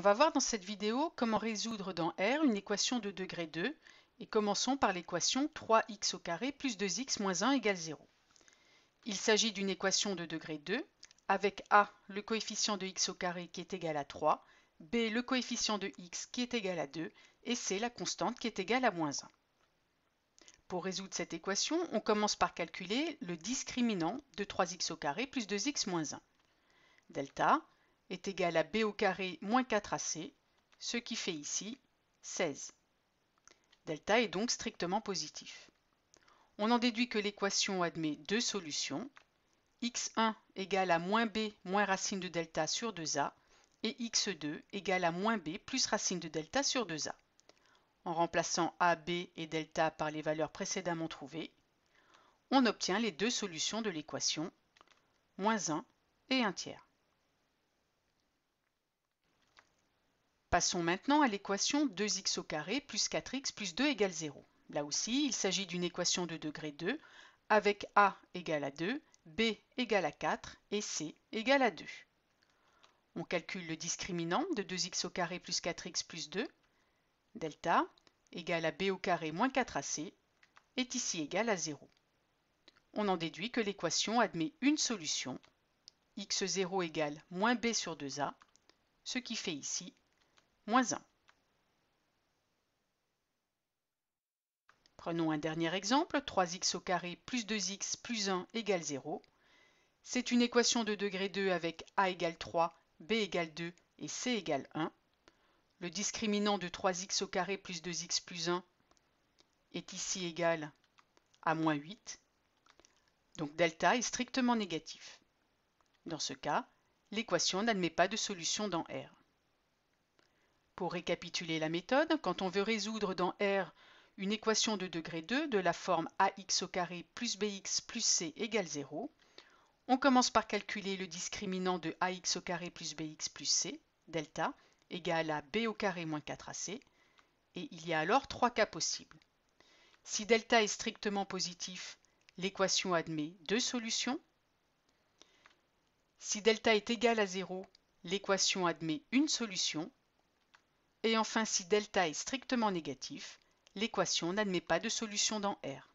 On va voir dans cette vidéo comment résoudre dans R une équation de degré 2 et commençons par l'équation 3x au carré plus 2x moins 1 égale 0. Il s'agit d'une équation de degré 2 avec A, le coefficient de x au carré qui est égal à 3, B, le coefficient de x qui est égal à 2 et C, la constante qui est égale à moins 1. Pour résoudre cette équation, on commence par calculer le discriminant de 3x au carré plus 2x moins 1. Delta est égal à b au carré moins 4ac, ce qui fait ici 16. Delta est donc strictement positif. On en déduit que l'équation admet deux solutions, x1 égale à moins b moins racine de delta sur 2a et x2 égale à moins b plus racine de delta sur 2a. En remplaçant a, b et delta par les valeurs précédemment trouvées, on obtient les deux solutions de l'équation, moins 1 et 1 tiers. Passons maintenant à l'équation 2x au carré plus 4x plus 2 égale 0. Là aussi, il s'agit d'une équation de degré 2 avec a égale à 2, b égale à 4 et c égale à 2. On calcule le discriminant de 2x au carré plus 4x plus 2. Delta égale à b au carré moins 4ac est ici égal à 0. On en déduit que l'équation admet une solution, x0 égale moins b sur 2a, ce qui fait ici moins 1. Prenons un dernier exemple, 3x au carré plus 2x plus 1 égale 0. C'est une équation de degré 2 avec a égale 3, b égale 2 et c égale 1. Le discriminant de 3x au carré plus 2x plus 1 est ici égal à moins 8. Donc delta est strictement négatif. Dans ce cas, l'équation n'admet pas de solution dans R. Pour récapituler la méthode, quand on veut résoudre dans R une équation de degré 2 de la forme ax au carré plus bx plus c égale 0, on commence par calculer le discriminant de ax au carré plus bx plus c, delta, égale à b au carré moins 4ac, et il y a alors trois cas possibles. Si delta est strictement positif, l'équation admet deux solutions. Si delta est égal à 0, l'équation admet une solution. Et enfin, si delta est strictement négatif, l'équation n'admet pas de solution dans R.